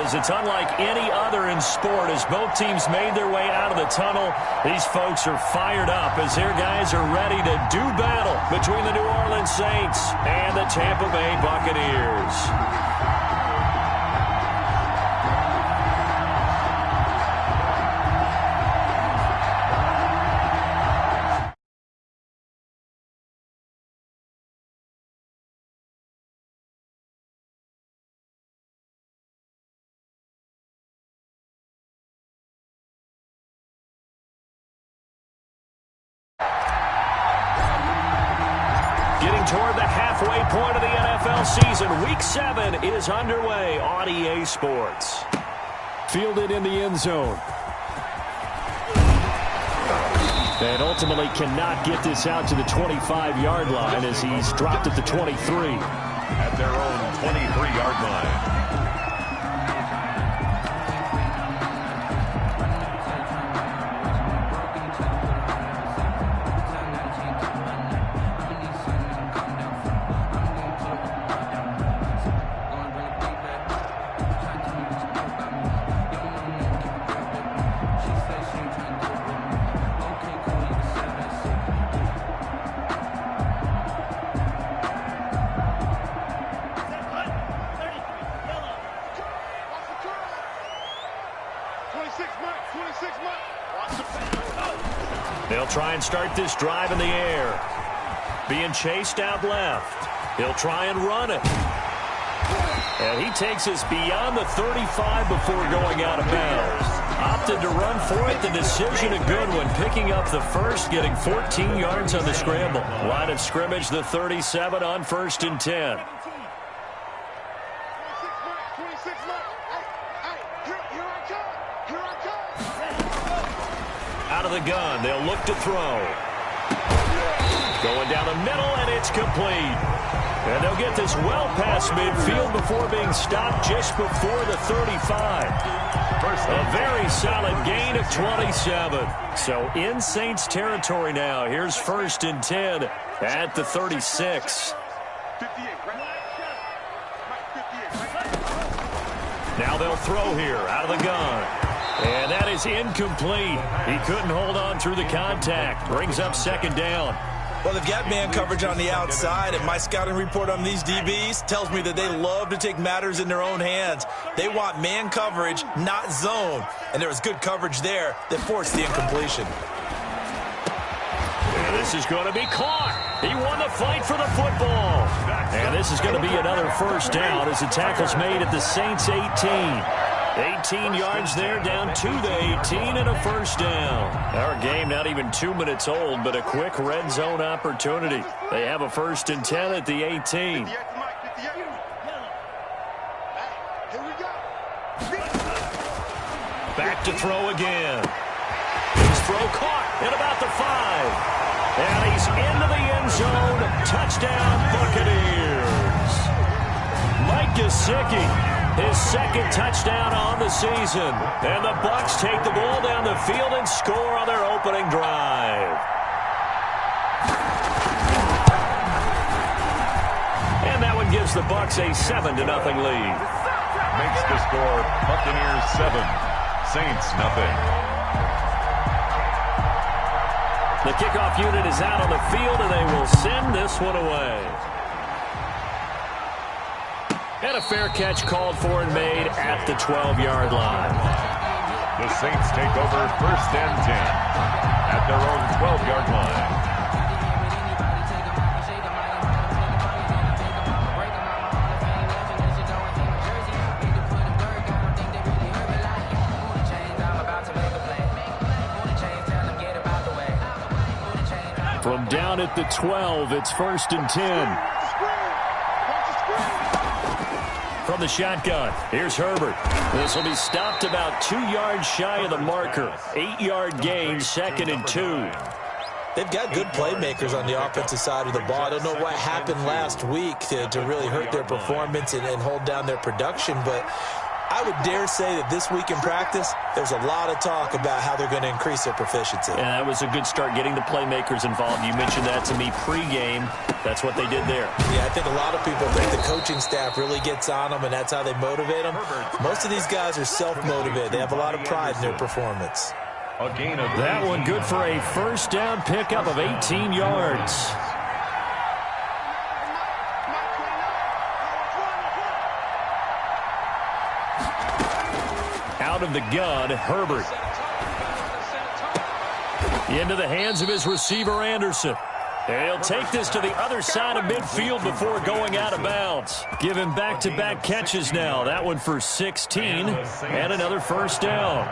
is it's unlike any other in sport. As both teams made their way out of the tunnel, these folks are fired up as their guys are ready to do battle between the New Orleans Saints and the Tampa Bay Buccaneers. Toward the halfway point of the NFL season. Week 7 is underway on EA Sports. Fielded in the end zone. And ultimately cannot get this out to the 25-yard line as he's dropped at the 23. At their own 23-yard line. They'll try and start this drive in the air. Being chased out left. He'll try and run it. And he takes us beyond the 35 before going out of bounds. Opted to run for it. The decision a good one. Picking up the first, getting 14 yards on the scramble. Line of scrimmage, the 37 on 1st and 10. Out of the gun, they'll look to throw. Going down the middle, and it's complete. And they'll get this well past midfield before being stopped just before the 35. A very solid gain of 27. So in Saints territory now. Here's 1st and 10 at the 36. Now they'll throw here out of the gun. And that is incomplete. He couldn't hold on through the contact. Brings up 2nd down. Well, they've got man coverage on the outside, and my scouting report on these DBs tells me that they love to take matters in their own hands. They want man coverage, not zone. And there was good coverage there that forced the incompletion. And this is going to be caught. He won the fight for the football. And this is going to be another 1st down as the tackle's made at the Saints' 18. 18 yards there, down to the 18, and a 1st down. Our game not even 2 minutes old, but a quick red zone opportunity. They have a 1st and 10 at the 18. Back to throw again. His throw caught at about the 5. And he's into the end zone. Touchdown, Buccaneers. Mike Gesicki. His 2nd touchdown on the season. And the Bucs take the ball down the field and score on their opening drive. And that one gives the Bucs a 7-0 lead. Makes the score Buccaneers 7, Saints nothing. The kickoff unit is out on the field, and they will send this one away. And a fair catch called for and made at the 12-yard line. The Saints take over 1st and 10 at their own 12-yard line. From down at the 12, it's 1st and 10. From the shotgun, here's Herbert. This will be stopped about 2 yards shy of the marker. 8-yard gain, 2nd and 2. They've got good playmakers on the offensive side of the ball. I don't know what happened last week to really hurt their performance and hold down their production, but I would dare say that this week in practice, there's a lot of talk about how they're going to increase their proficiency. And that was a good start, getting the playmakers involved. You mentioned that to me pregame. That's what they did there. Yeah, I think a lot of people think the coaching staff really gets on them, and that's how they motivate them. Most of these guys are self-motivated. They have a lot of pride in their performance. That one good for a first down pickup of 18 yards. Out of the gun, Herbert. Into the hands of his receiver, Anderson. And he'll take this to the other side of midfield before going out of bounds. Give him back-to-back catches now. That one for 16 and another first down.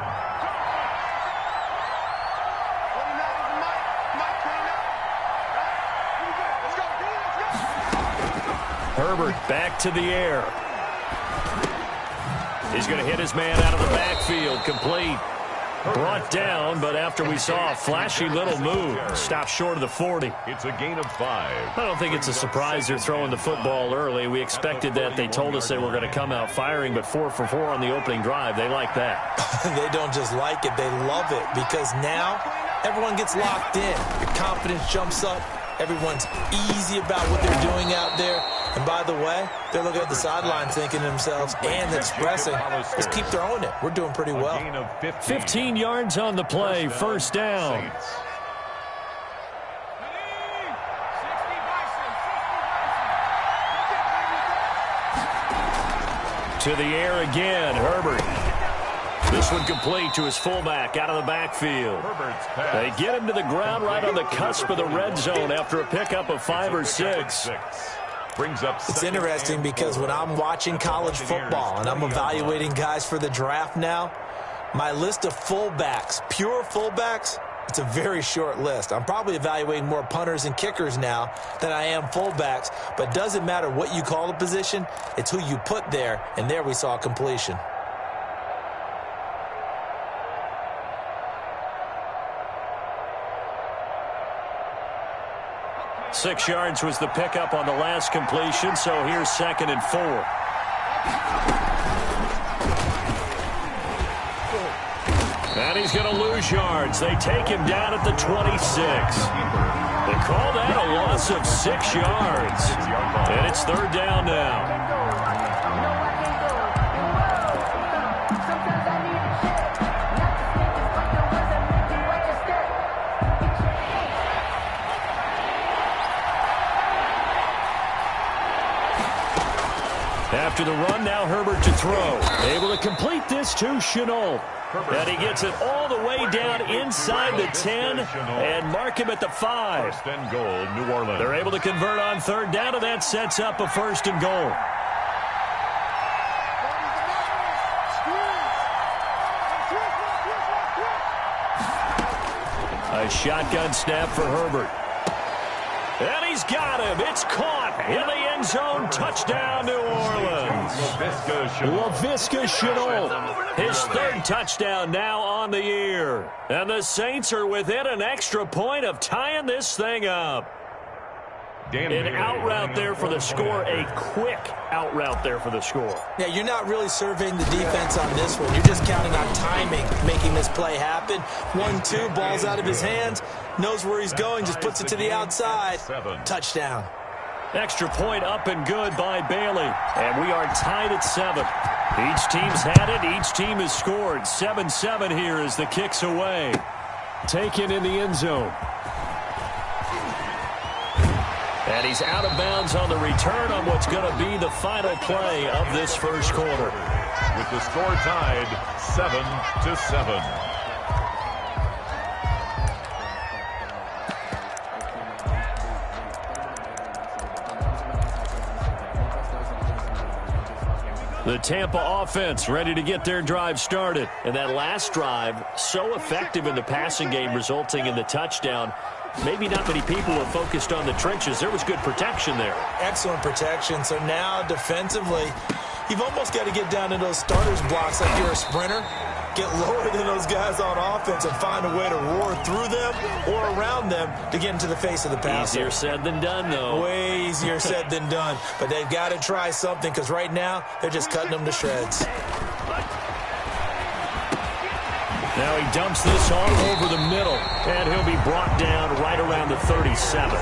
Herbert back to the air. He's going to hit his man out of the backfield. Complete. Brought down, but after we saw a flashy little move, stopped short of the 40. It's a gain of 5. I don't think it's a surprise they're throwing the football early. We expected that. They told us they were going to come out firing, but 4 for 4 on the opening drive. They like that. They don't just like it, they love it, because now everyone gets locked in. Your confidence jumps up. Everyone's easy about what they're doing out there. And by the way, they're looking at the sideline thinking to themselves and expressing, let's keep throwing it. We're doing pretty well. 15 yards on the play, first down. To the air again, Herbert. This one complete to his fullback out of the backfield. They get him to the ground right on the cusp of the red zone after a pickup of 5 or 6. It's interesting because when I'm watching college football and I'm evaluating guys for the draft now, my list of fullbacks, pure fullbacks, it's a very short list. I'm probably evaluating more punters and kickers now than I am fullbacks, but it doesn't matter what you call the position, it's who you put there, and there we saw completion. Six yards was the pickup on the last completion, so here's 2nd and 4. And he's going to lose yards. They take him down at the 26. They call that a loss of 6 yards. And it's 3rd down now. After the run, now Herbert to throw. Able to complete this to Shenault. And he gets it all the way down inside the 10 and mark him at the 5. First and goal, New Orleans. They're able to convert on 3rd down, and that sets up a 1st and goal. A shotgun snap for Herbert. And he's got him. It's caught in the end zone. Touchdown, New Orleans. Laviska Shenault. His 3rd touchdown now on the year. And the Saints are within an extra point of tying this thing up. An out route there for the score. A quick out route there for the score. Yeah, you're not really surveying the defense on this one. You're just counting on timing, making this play happen. 1-2, ball's out of his hands. Knows where he's going, just puts it to the outside. Touchdown. Extra point up and good by Bailey. And we are tied at 7. Each team's had it. Each team has scored. 7-7 here as the kick's away. Taken in the end zone. And he's out of bounds on the return on what's going to be the final play of this first quarter. With the score tied 7-7. The Tampa offense ready to get their drive started. And that last drive, so effective in the passing game, resulting in the touchdown. Maybe not many people were focused on the trenches. There was good protection there. Excellent protection. So now defensively, you've almost got to get down to those starters blocks like you're a sprinter. Get lower than those guys on offense and find a way to roar through them or around them to get into the face of the passer. Easier said than done, though. Way easier said than done. But they've got to try something because right now they're just cutting them to shreds. Now he dumps this all over the middle, and he'll be brought down right around the 37.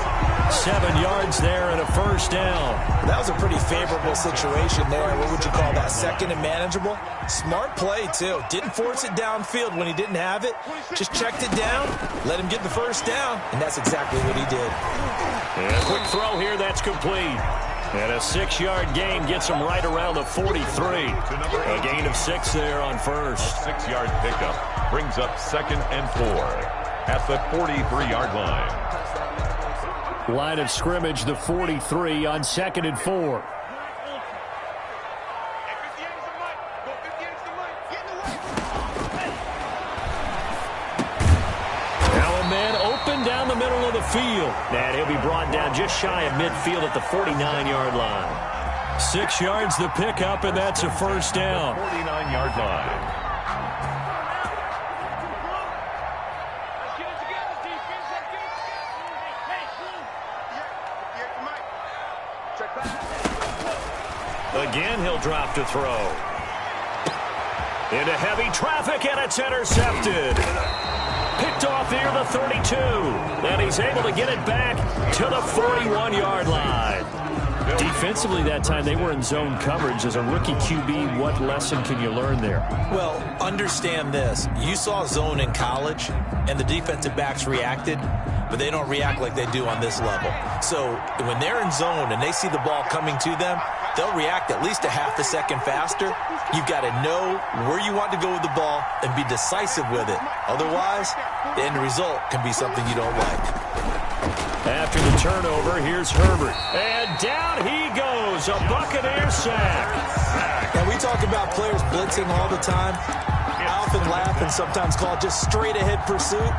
7 yards there and a first down. That was a pretty favorable situation there. What would you call that? Second and manageable? Smart play, too. Didn't force it downfield when he didn't have it. Just checked it down, let him get the first down, and that's exactly what he did. And a quick throw here, that's complete. And a 6-yard gain gets him right around the 43. A gain of 6 there on first. 6-yard pickup brings up 2nd and 4 at the 43-yard line. Line of scrimmage, the 43 on 2nd and 4. Now a man open down the middle of the field. And he'll be brought down just shy of midfield at the 49-yard line. 6 yards the pickup, and that's a first down. 49-yard line. Again, he'll drop to throw. Into heavy traffic, and it's intercepted. Picked off near the 32. And he's able to get it back to the 41-yard line. Defensively that time, they were in zone coverage. As a rookie QB, what lesson can you learn there? Well, understand this. You saw zone in college, and the defensive backs reacted, but they don't react like they do on this level. So when they're in zone and they see the ball coming to them, they'll react at least a half a second faster. You've got to know where you want to go with the ball and be decisive with it. Otherwise, the end result can be something you don't like. After the turnover, here's Herbert. And down he goes, a Buccaneer sack. Now, we talk about players blitzing all the time. I often laugh and sometimes call it just straight-ahead pursuit.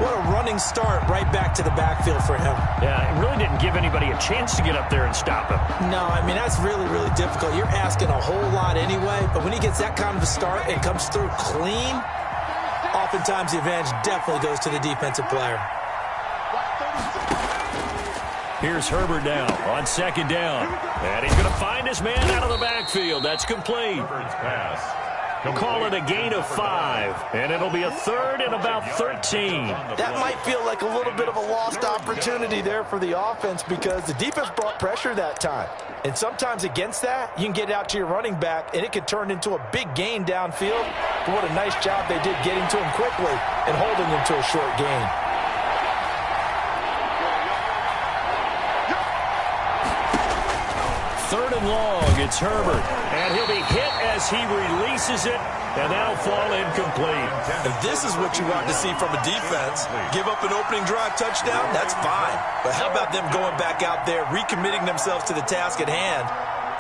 What a running start right back to the backfield for him. Yeah, it really didn't give anybody a chance to get up there and stop him. No, I mean, that's really, really difficult. You're asking a whole lot anyway, but when he gets that kind of a start and comes through clean, oftentimes the advantage definitely goes to the defensive player. Here's Herbert now on 2nd down. And he's going to find his man out of the backfield. That's complete. Herbert's pass. Call it a gain of 5, and it'll be a 3rd and about 13. That might feel like a little bit of a lost opportunity there for the offense because the defense brought pressure that time. And sometimes against that, you can get out to your running back, and it could turn into a big gain downfield. But what a nice job they did getting to him quickly and holding him to a short gain. Third and long, it's Herbert. And he'll be hit as he releases it, and that'll fall incomplete. If this is what you want to see from a defense, give up an opening drive touchdown, that's fine. But how about them going back out there, recommitting themselves to the task at hand,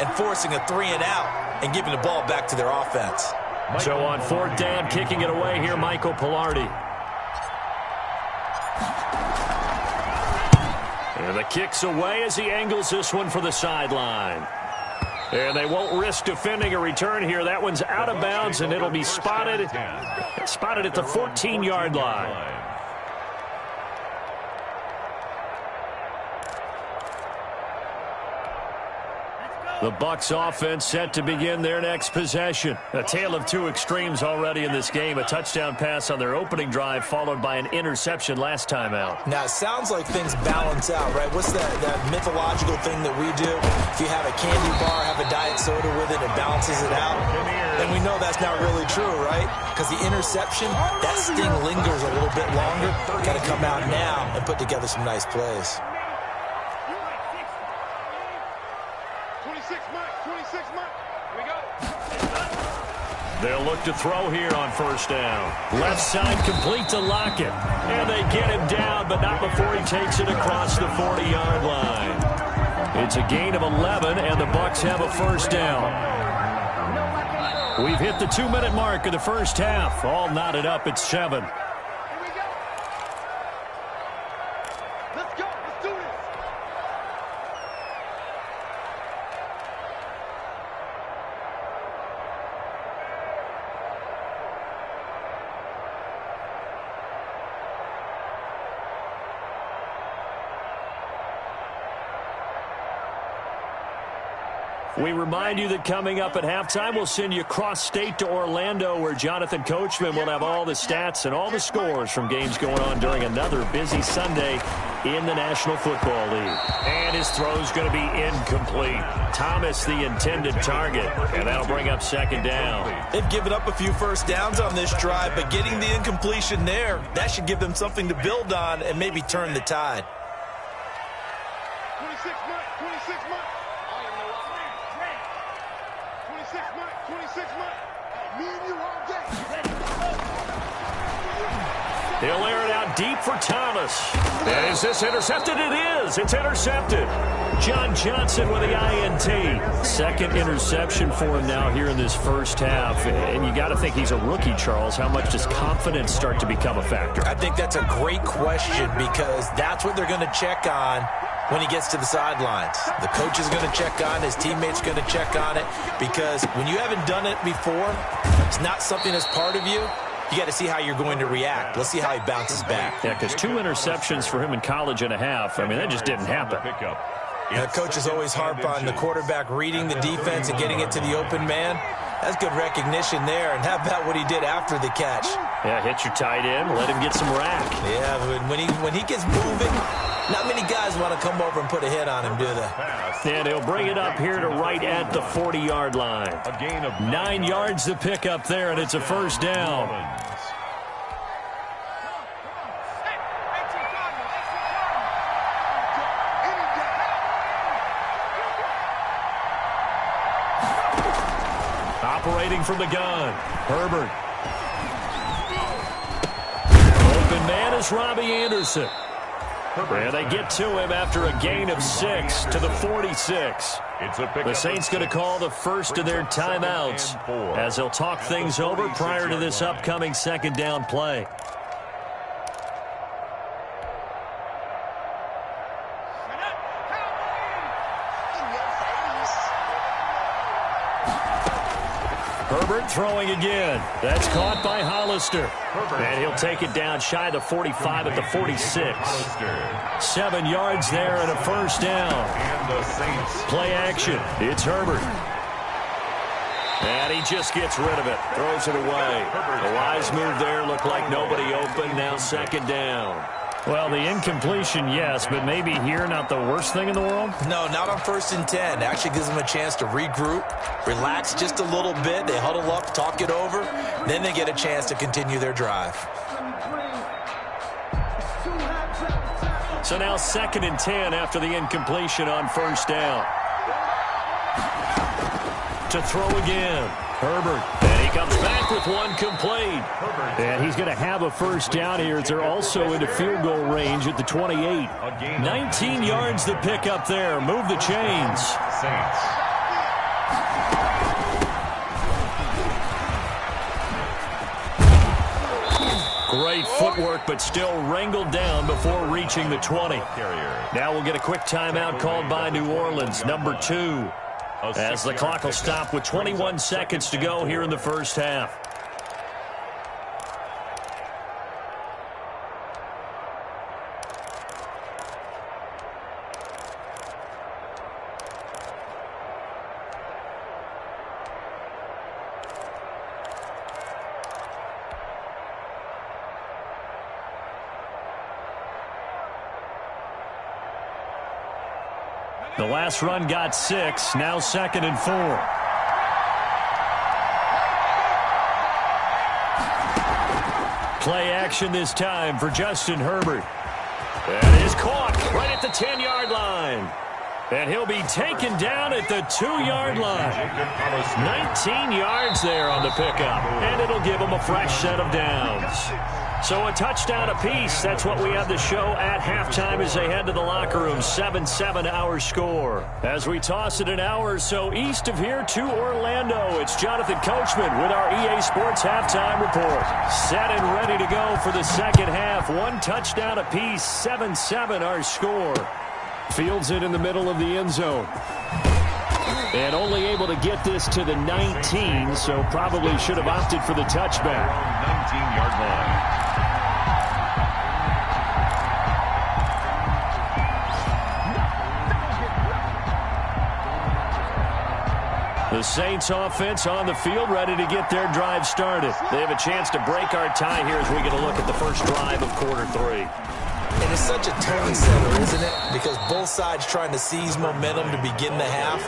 and forcing a 3-and-out and giving the ball back to their offense? So on 4th down, kicking it away here, Michael Pilardi. And the kick's away as he angles this one for the sideline. And they won't risk defending a return here. That one's out of bounds, and it'll be spotted at the 14-yard line. The Bucs offense set to begin their next possession. A tale of two extremes already in this game. A touchdown pass on their opening drive followed by an interception last time out. Now, it sounds like things balance out, right? What's that mythological thing that we do? If you have a candy bar, have a diet soda with it, it balances it out. And we know that's not really true, right? Because the interception, that sting lingers a little bit longer. Got to come out now and put together some nice plays. They'll look to throw here on 1st down. Left side complete to Lockett. And they get him down, but not before he takes it across the 40-yard line. It's a gain of 11, and the Bucs have a 1st down. We've hit the 2-minute mark of the first half. All knotted up at 7. We remind you that coming up at halftime, we'll send you cross-state to Orlando, where Jonathan Coachman will have all the stats and all the scores from games going on during another busy Sunday in the National Football League. And his throw's going to be incomplete. Thomas, the intended target, and that'll bring up second down. They've given up a few first downs on this drive, but getting the incompletion there, that should give them something to build on and maybe turn the tide. 26 months, 26 months. 26 months. Me and you all day. He'll air it out deep for Thomas. And is this intercepted? It is. It's intercepted. John Johnson with the INT. Second interception for him now here in this first half. And you got to think he's a rookie, Charles. How much does confidence start to become a factor? I think that's a great question, because that's what they're going to check on when he gets to the sidelines. The coach is going to check on, his teammates are going to check on it, because when you haven't done it before, it's not something that's part of you. You got to see how you're going to react. Let's see how he bounces back. Yeah, because 2 interceptions for him in college and a half. I mean, that just didn't happen. The coaches always harp on the quarterback reading the defense and getting it to the open man. That's good recognition there. And how about what he did after the catch? Yeah, hit your tight end, let him get some rack. Yeah, but when he gets moving, not many guys want to come over and put a hit on him, do they? And he'll bring it up here to right at the 40-yard line. A gain of 9 yards to pick up there, and it's a first down. Operating from the gun, Herbert. Open man is Robbie Anderson. And they get to him after a gain of 6 to the 46. The Saints going to call the first of their timeouts as they'll talk things over prior to this upcoming second down play. Herbert throwing again. That's caught by Hollister. And he'll take it down shy of the 45 at the 46. 7 yards there and a first down. Play action. It's Herbert. And he just gets rid of it. Throws it away. A wise move there. Looked like nobody open. Now second down. Well, the incompletion, yes, but maybe here not the worst thing in the world? No, not on 1st and 10. Actually gives them a chance to regroup, relax just a little bit. They huddle up, talk it over. Then they get a chance to continue their drive. So now 2nd and 10 after the incompletion on first down. To throw again. Herbert. And he comes back with one complete. And he's going to have a first down here as they're also into field goal range at the 28. 19 yards to pick up there. Move the chains. Great footwork, but still wrangled down before reaching the 20. Now we'll get a quick timeout called by New Orleans, number 2. As the clock will stop with 21 seconds to go here in the first half. The last run got 6, now 2nd and 4. Play action this time for Justin Herbert. And is caught right at the 10-yard line. And he'll be taken down at the 2-yard line. 19 yards there on the pickup. And it'll give him a fresh set of downs. So a touchdown apiece. That's what we have the show at halftime as they head to the locker room. 7-7 our score. As we toss it an hour or so east of here to Orlando, it's Jonathan Coachman with our EA Sports halftime report. Set and ready to go for the second half. One touchdown apiece. 7-7 our score. Fields it in the middle of the end zone. And only able to get this to the 19, so probably should have opted for the touchback. 19-yard line. The Saints offense on the field, ready to get their drive started. They have a chance to break our tie here as we get a look at the first drive of quarter 3. And it's such a tone setter, isn't it? Because both sides trying to seize momentum to begin the half.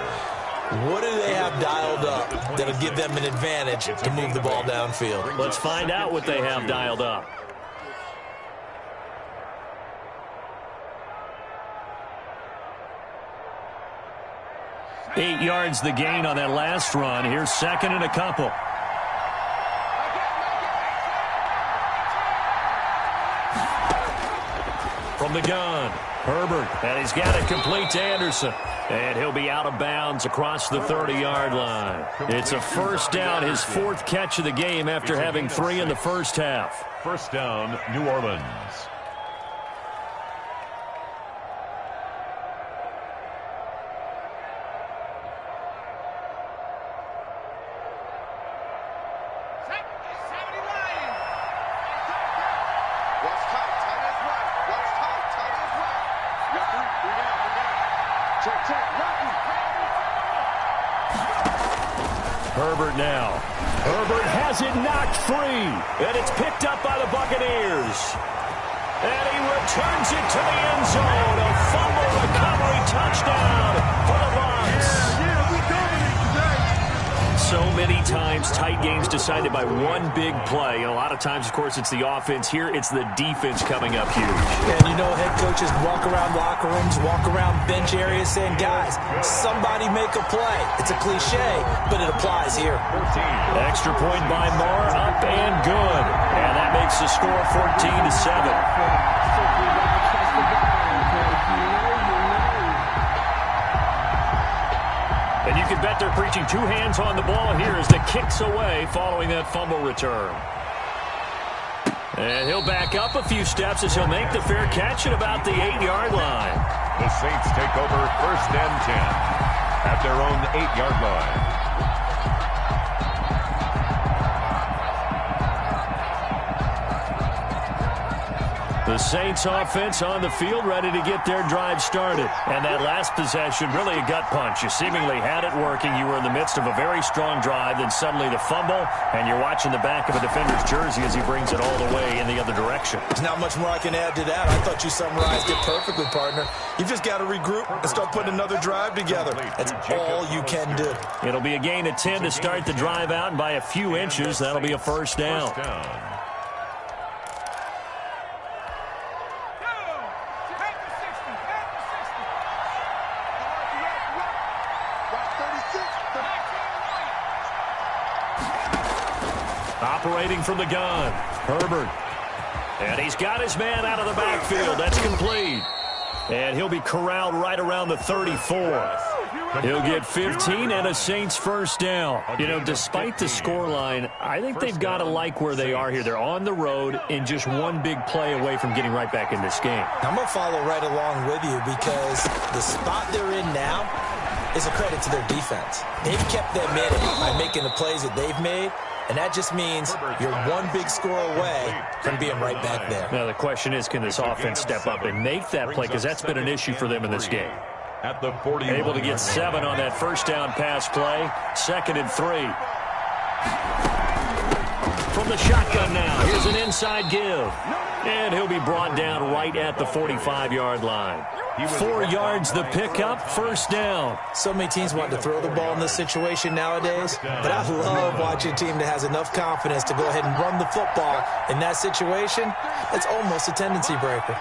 What do they have dialed up that'll give them an advantage to move the ball downfield? Let's find out what they have dialed up. Eight yards the gain on that last run. Here's second and a couple. From the gun, Herbert, and he's got it complete to Anderson. And he'll be out of bounds across the 30-yard line. It's a first down, his 4th catch of the game after having 3 in the first half. First down, New Orleans. Herbert now. Herbert has it knocked free. And it's picked up by the Buccaneers. And he returns it to the end zone. A fumble recovery touchdown for the Bucs. We dominate today. So many times tight games decided by one big play. And a lot of times, of course, it's the offense. Here, it's the defense coming up huge. And you know, head coaches walk around locker rooms, walk around bench areas saying, guys, somebody make a play. It's a cliche, but it applies here. Extra point by Moore, up and good. And that makes the score 14-7. And you can bet they're preaching 2 hands on the ball here as the kick's away following that fumble return. And he'll back up a few steps as he'll make the fair catch at about the 8-yard line. The Saints take over first and 10 at their own 8-yard line. The Saints offense on the field ready to get their drive started. And that last possession, really a gut punch. You seemingly had it working. You were in the midst of a very strong drive. Then suddenly the fumble, and you're watching the back of a defender's jersey as he brings it all the way in the other direction. There's not much more I can add to that. I thought you summarized it perfectly, partner. You've just got to regroup and start putting another drive together. That's all you can do. It'll be a gain of 10 to start the drive out, and by a few inches, that'll be a first down. Operating from the gun, Herbert. And he's got his man out of the backfield. That's complete. And he'll be corralled right around the 34. He'll get 15 and a Saints first down. You know, despite the scoreline, I think they've got to like where they are here. They're on the road and just one big play away from getting right back in this game. I'm going to follow right along with you because the spot they're in now is a credit to their defense. They've kept them in it by making the plays that they've made. And that just means you're one big score away from being right back there. Now, the question is, can this offense step up and make that play? Because that's been an issue for them in this game. At the 40, able to get 7 on that first down pass play. 2nd and 3. From the shotgun now. Here's an inside give. And he'll be brought down right at the 45-yard line. 4 yards the pickup, first down. So many teams want to throw the ball in this situation nowadays, but I love watching a team that has enough confidence to go ahead and run the football. In that situation, it's almost a tendency breaker.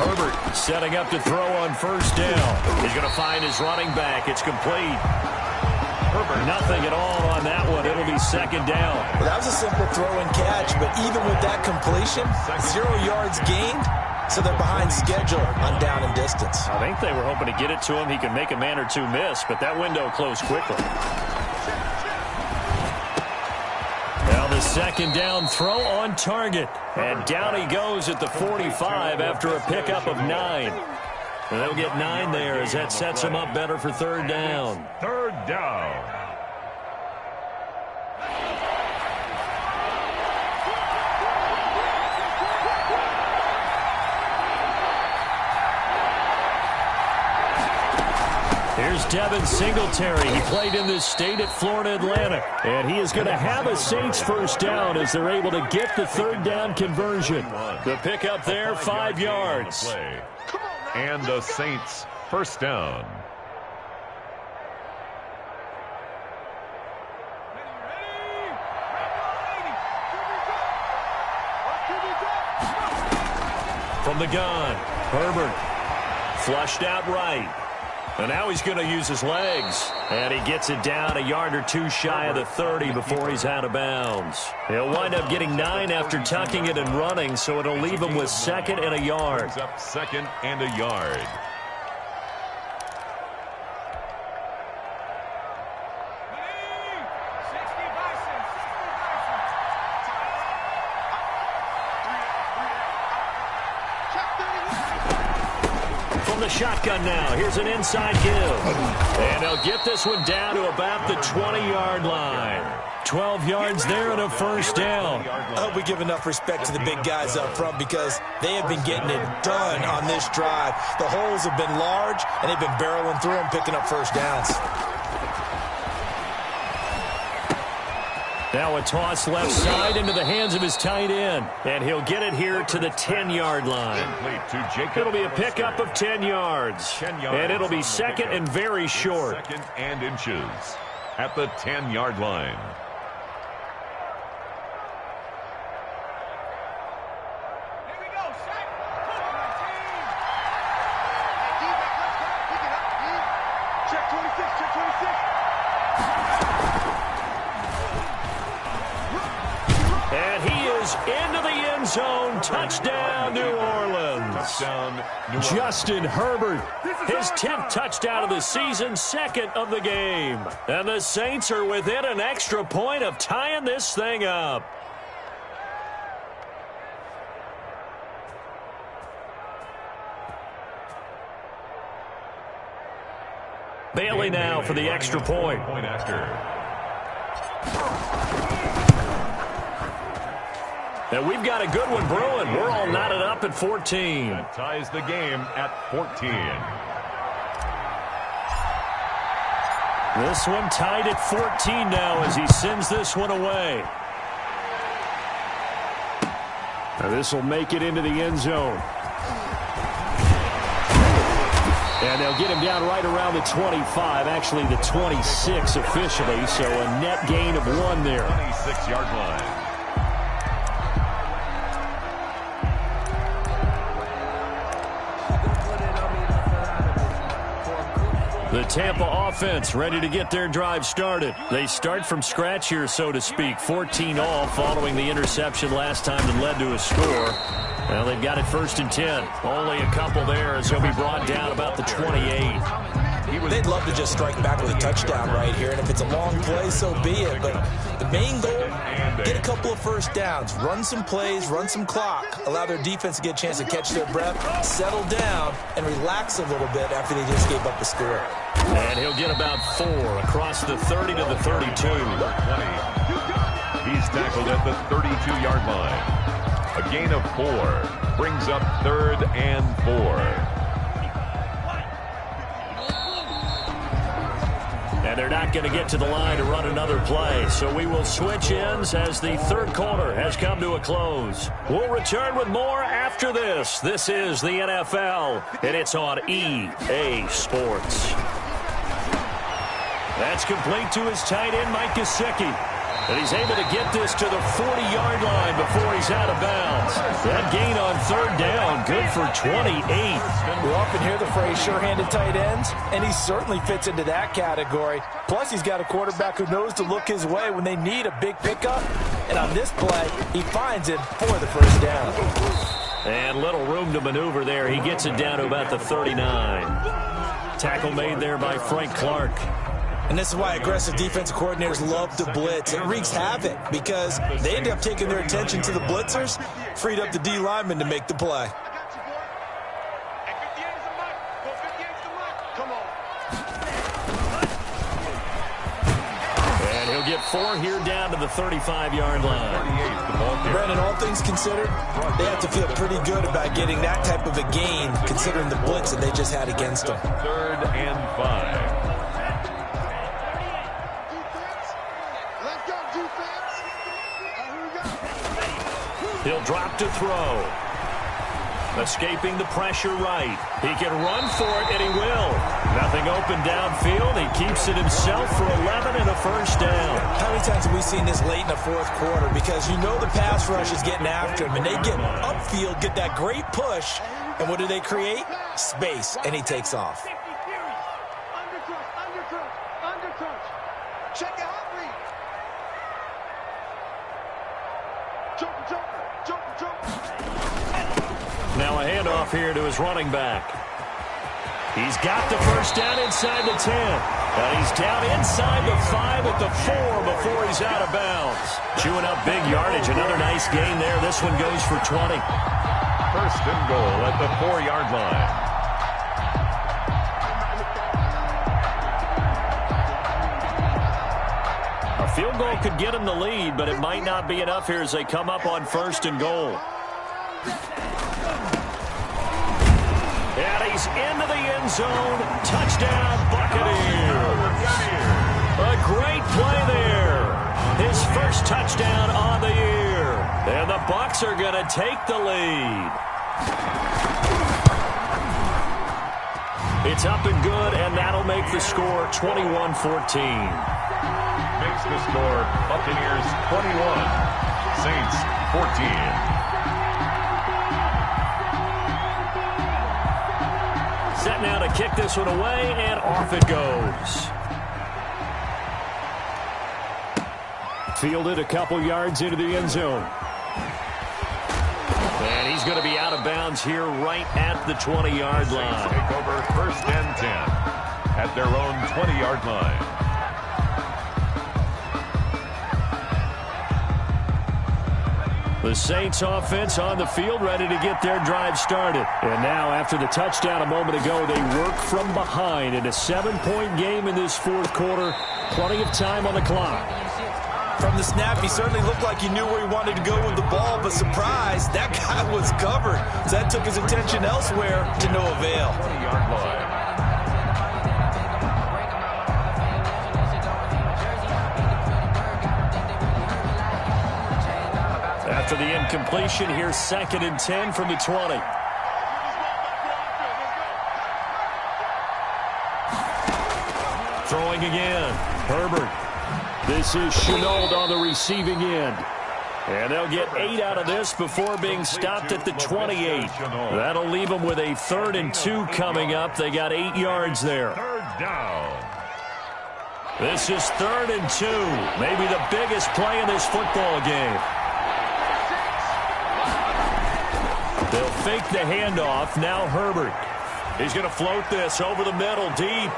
Herbert setting up to throw on first down. He's going to find his running back. It's complete. Herbert, nothing at all on that one. It'll be 2nd down. Well, that was a simple throw and catch, but even with that completion, 0 yards gained. So they're behind schedule on down and distance. I think they were hoping to get it to him. He could make a man or two miss, but that window closed quickly. Now the 2nd down throw on target. And down he goes at the 45 after a pickup of 9. And they'll get 9 there as that sets him up better for 3rd down. 3rd down. Here's Devin Singletary. He played in this state at Florida Atlantic. And he is going to have a Saints first down as they're able to get the third down conversion. The pickup there, 5 yards. And the Saints first down. From the gun, Herbert flushed out right. And now he's going to use his legs. And he gets it down a yard or two shy of the 30 before he's out of bounds. He'll wind up getting 9 after tucking it and running, so it'll leave him with 2nd and a yard. Up 2nd and a yard. Shotgun now. Here's an inside give. And they'll get this one down to about the 20-yard line. 12 yards there and a first down. I hope we give enough respect to the big guys up front because they have been getting it done on this drive. The holes have been large, and they've been barreling through them, picking up first downs. Now a toss left side into the hands of his tight end. And he'll get it here to the 10-yard line. It'll be a pickup of 10 yards. And it'll be 2nd and very short. 2nd and inches at the 10-yard line. Check 26, check 26. And he is into the end zone. Touchdown, New Orleans. Touchdown, New Orleans. Justin Herbert, his 10th touchdown of the season, 2nd of the game. And the Saints are within an extra point of tying this thing up. Bailey now for the extra point. Point after. And we've got a good one brewing. We're all knotted up at 14. That ties the game at 14. This one tied at 14 now as he sends this one away. Now this will make it into the end zone. And they'll get him down right around the 25, actually the 26 officially, so a net gain of 1 there. 26-yard line. The Tampa offense ready to get their drive started. They start from scratch here, so to speak. 14 all following the interception last time that led to a score. Well, they've got it 1st and 10. Only a couple there as he'll be brought down about the 28. They'd love to just strike back with a touchdown right here, and if it's a long play, so be it. But the main goal, get a couple of first downs, run some plays, run some clock, allow their defense to get a chance to catch their breath, settle down, and relax a little bit after they just gave up the score. And he'll get about 4 across the 30 to the 32. He's tackled at the 32-yard line. A gain of 4 brings up 3rd and 4. And they're not going to get to the line to run another play. So we will switch ends as the third quarter has come to a close. We'll return with more after this. This is the NFL, and it's on EA Sports. That's complete to his tight end, Mike Gesicki. And he's able to get this to the 40-yard line before he's out of bounds. That gain on 3rd down, good for 28. We often hear the phrase sure-handed tight ends, and he certainly fits into that category. Plus, he's got a quarterback who knows to look his way when they need a big pickup. And on this play, he finds it for the first down. And little room to maneuver there. He gets it down to about the 39. Tackle made there by Frank Clark. And this is why aggressive defensive coordinators love to blitz. It wreaks havoc because they end up taking their attention to the blitzers, freed up the D lineman to make the play. And he'll get 4 here down to the 35-yard line. Brandon, all things considered, they have to feel pretty good about getting that type of a gain considering the blitz that they just had against them. 3rd and 5. defense. Here we go. He'll drop to throw. Escaping the pressure right. He can run for it, and he will. Nothing open downfield. He keeps it himself for 11 and a first down. How many times have we seen this late in the fourth quarter? Because you know the pass rush is getting after him, and they get upfield, get that great push, and what do they create? Space, and he takes off. Undercrunch. Check your hot read. Joker. Now a handoff here to his running back. He's got the first down inside the 10. And he's down inside the 5 at the 4 before he's out of bounds. Chewing up big yardage. Another nice gain there. This one goes for 20. First and goal at the 4-yard line. A field goal could get him the lead, but it might not be enough here as they come up on first and goal. And he's into the end zone. Touchdown, Buccaneers. A great play there. His first touchdown on the year. And the Bucs are going to take the lead. It's up and good, and that'll make the score 21-14. Makes the score Buccaneers 21, Saints 14. Set now to kick this one away, and off it goes. Fielded a couple yards into the end zone. And he's going to be out of bounds here right at the 20-yard line. Take over first and 10 at their own 20-yard line. The Saints offense on the field, ready to get their drive started. And now, after the touchdown a moment ago, they work from behind in a 7-point game in this fourth quarter. Plenty of time on the clock. From the snap, he certainly looked like he knew where he wanted to go with the ball, but surprise, that guy was covered. So that took his attention elsewhere to no avail. 20-yard line. After the incompletion, here's 2nd and 10 from the 20. Throwing again. Herbert. This is Chenault on the receiving end. And they'll get 8 out of this before being stopped at the 28. That'll leave them with a 3rd and 2 coming up. They got 8 yards there. Third down. This is 3rd and 2. Maybe the biggest play in this football game. They'll fake the handoff. Now Herbert. He's going to float this over the middle deep.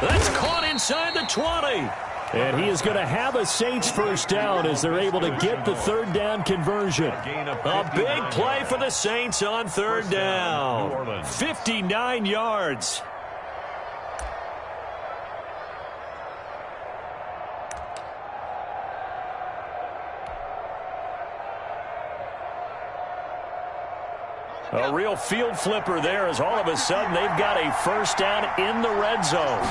That's caught inside the 20. And he is going to have a Saints first down as they're able to get the 3rd down conversion. A big play for the Saints on 3rd down. 59 yards. A real field flipper there as all of a sudden they've got a first down in the red zone.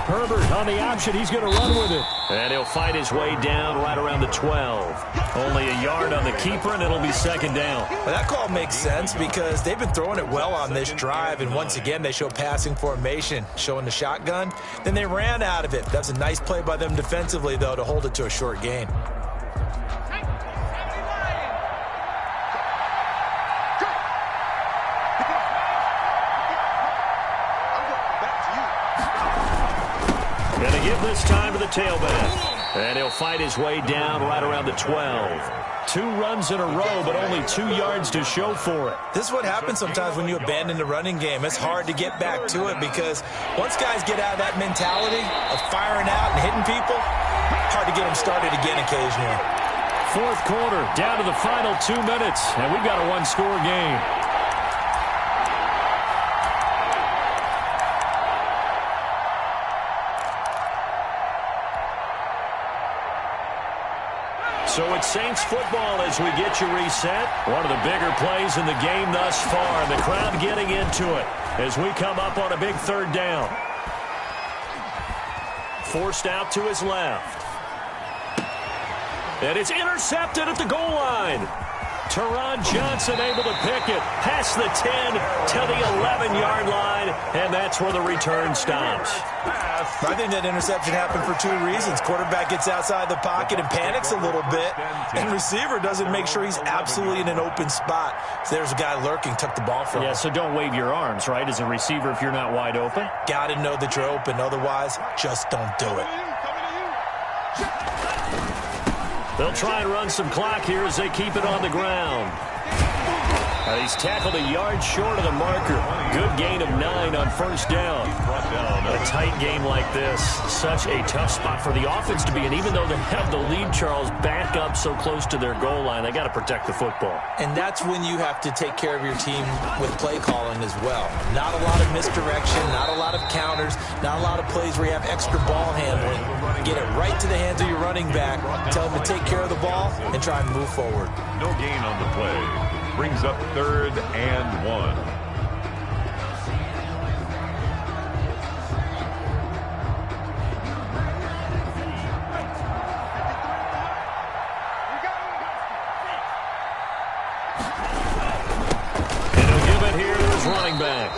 Herbert on the option. He's going to run with it. And he'll fight his way down right around the 12. Only a yard on the keeper, and it'll be 2nd down. Well, that call makes sense because they've been throwing it well on this drive, and once again they show passing formation, showing the shotgun. Then they ran out of it. That's a nice play by them defensively, though, to hold it to a short gain. Give this time to the tailback. And he'll fight his way down right around the 12. 2 runs in a row, but only 2 yards to show for it. This is what happens sometimes when you abandon the running game. It's hard to get back to it because once guys get out of that mentality of firing out and hitting people, hard to get them started again occasionally. Fourth quarter, down to the final 2 minutes, and we've got a 1-score game. So it's Saints football as we get you reset. One of the bigger plays in the game thus far. The crowd getting into it as we come up on a big 3rd down. Forced out to his left. And it's intercepted at the goal line. Teron Johnson able to pick it past the 10 to the 11-yard line, and that's where the return stops. I think that interception happened for 2 reasons. Quarterback gets outside the pocket and panics a little bit, and receiver doesn't make sure he's absolutely in an open spot. So there's a guy lurking, took the ball from him. Yeah, so don't wave your arms, right, as a receiver if you're not wide open. Got to know that you're open. Otherwise, just don't do it. They'll try and run some clock here as they keep it on the ground. He's tackled a yard short of the marker. Good gain of 9 on first down. A tight game like this, such a tough spot for the offense to be in. Even though they have the lead, Charles, back up so close to their goal line, they got to protect the football. And that's when you have to take care of your team with play calling as well. Not a lot of misdirection, not a lot of counters, not a lot of plays where you have extra ball handling. Get it right to the hands of your running back, tell him to take care of the ball, and try and move forward. No gain on the play. Brings up 3rd and 1. And he'll give it here to his running back.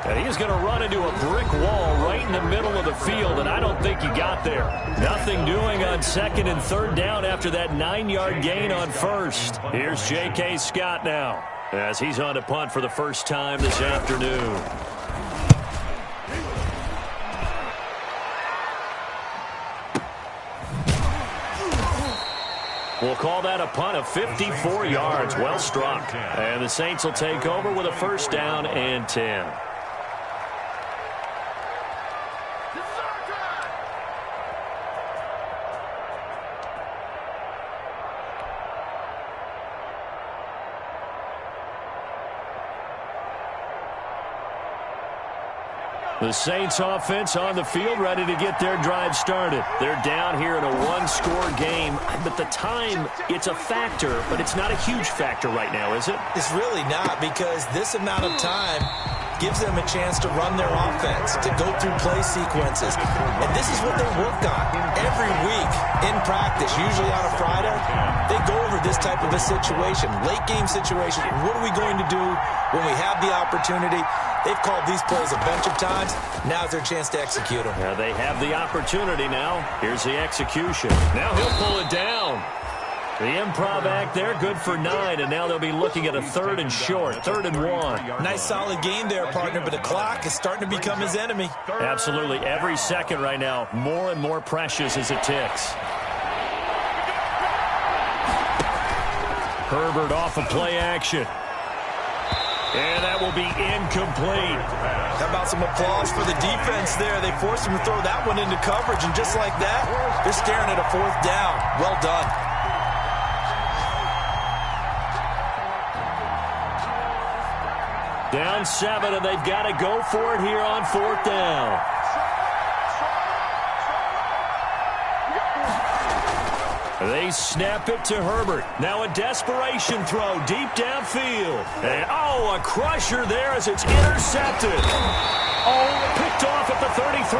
And he's going to run into a brick wall right in the middle of the field, and I don't think he got there. Nothing doing on 2nd and 3rd down after that 9-yard gain on first. Here's J.K. Scott now as he's on to punt for the first time this afternoon. We'll call that a punt of 54 yards. Well struck. And the Saints will take over with a first down and 10. The Saints offense on the field ready to get their drive started. They're down here in a 1-score game. But the time, it's a factor, but it's not a huge factor right now, is it? It's really not, because this amount of time gives them a chance to run their offense, to go through play sequences. And this is what they work on every week in practice, usually on a Friday. They go over this type of a situation, late game situation. What are we going to do when we have the opportunity? They've called these plays a bunch of times. Now's their chance to execute them. Yeah, they have the opportunity now. Here's the execution. Now he'll pull it down. The improv act there, good for 9, and now they'll be looking at a 3rd and short, 3rd and 1. Nice solid game there, partner, but the clock is starting to become his enemy. Absolutely. Every second right now, more and more precious as it ticks. Herbert off of play action. And that will be incomplete. How about some applause for the defense there? They forced him to throw that one into coverage, and just like that, they're staring at a 4th down. Well done. Down 7, and they've got to go for it here on 4th down. They snap it to Herbert. Now a desperation throw deep downfield. And, a crusher there as it's intercepted. Picked off at the 33.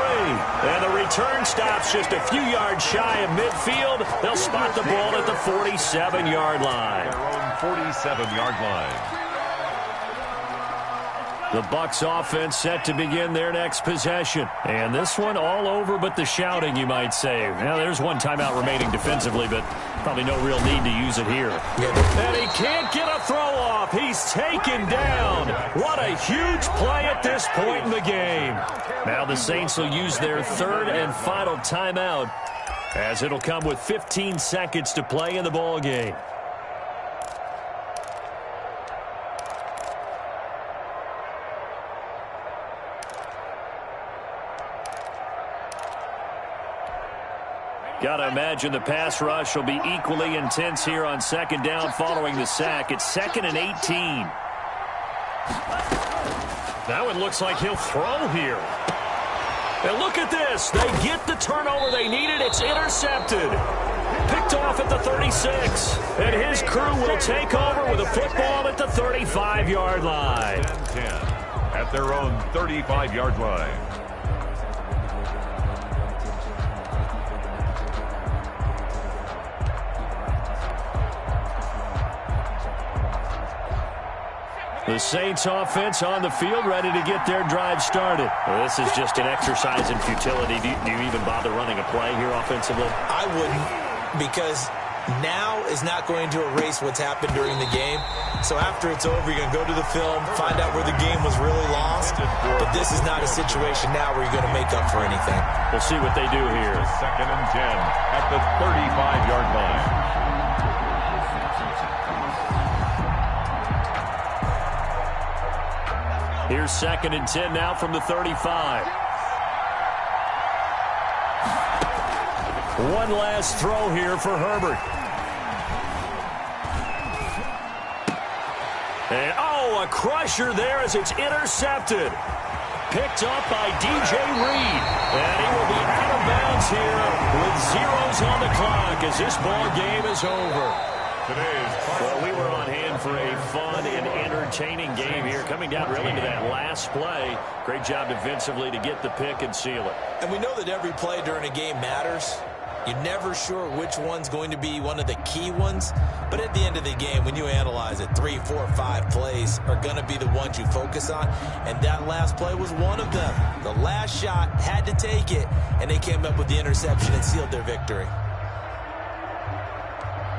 And the return stops just a few yards shy of midfield. They'll spot the ball at the 47-yard line. Their own 47-yard line. The Bucs offense set to begin their next possession. And this one all over but the shouting, you might say. Now, there's one timeout remaining defensively, but probably no real need to use it here. And he can't get a throw off. He's taken down. What a huge play at this point in the game. Now the Saints will use their 3rd and final timeout, as it'll come with 15 seconds to play in the ball game. Got to imagine the pass rush will be equally intense here on 2nd down following the sack. It's 2nd and 18. Now it looks like he'll throw here. And look at this. They get the turnover they needed. It's intercepted. Picked off at the 36. And his crew will take over with a football at the 35-yard line. 10 at their own 35-yard line. The Saints offense on the field, ready to get their drive started. Well, this is just an exercise in futility. Do you even bother running a play here offensively? I wouldn't, because now is not going to erase what's happened during the game. So after it's over, you're going to go to the film, find out where the game was really lost. But this is not a situation now where you're going to make up for anything. We'll see what they do here. 2nd and 10 at the 35-yard line. Here's 2nd and 10 now from the 35. One last throw here for Herbert. And, a crusher there as it's intercepted. Picked up by DJ Reed. And he will be out of bounds here with zeros on the clock as this ball game is over. Well, we were on hand for a fun and entertaining game here, coming down really to that last play. Great job defensively to get the pick and seal it. And we know that every play during a game matters. You're never sure which one's going to be one of the key ones. But at the end of the game, when you analyze it, 3, 4, 5 plays are going to be the ones you focus on. And that last play was one of them. The last shot had to take it, and they came up with the interception and sealed their victory.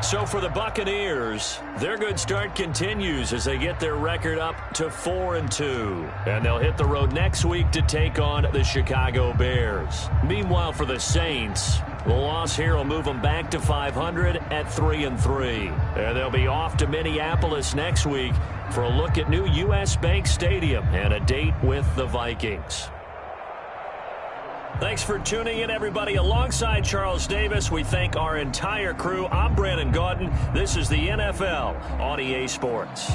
So for the Buccaneers, their good start continues as they get their record up to 4-2. And they'll hit the road next week to take on the Chicago Bears. Meanwhile, for the Saints, the loss here will move them back to 500 at 3-3. And they'll be off to Minneapolis next week for a look at new U.S. Bank Stadium and a date with the Vikings. Thanks for tuning in, everybody. Alongside Charles Davis, we thank our entire crew. I'm Brandon Gaudin. This is the NFL on EA Sports.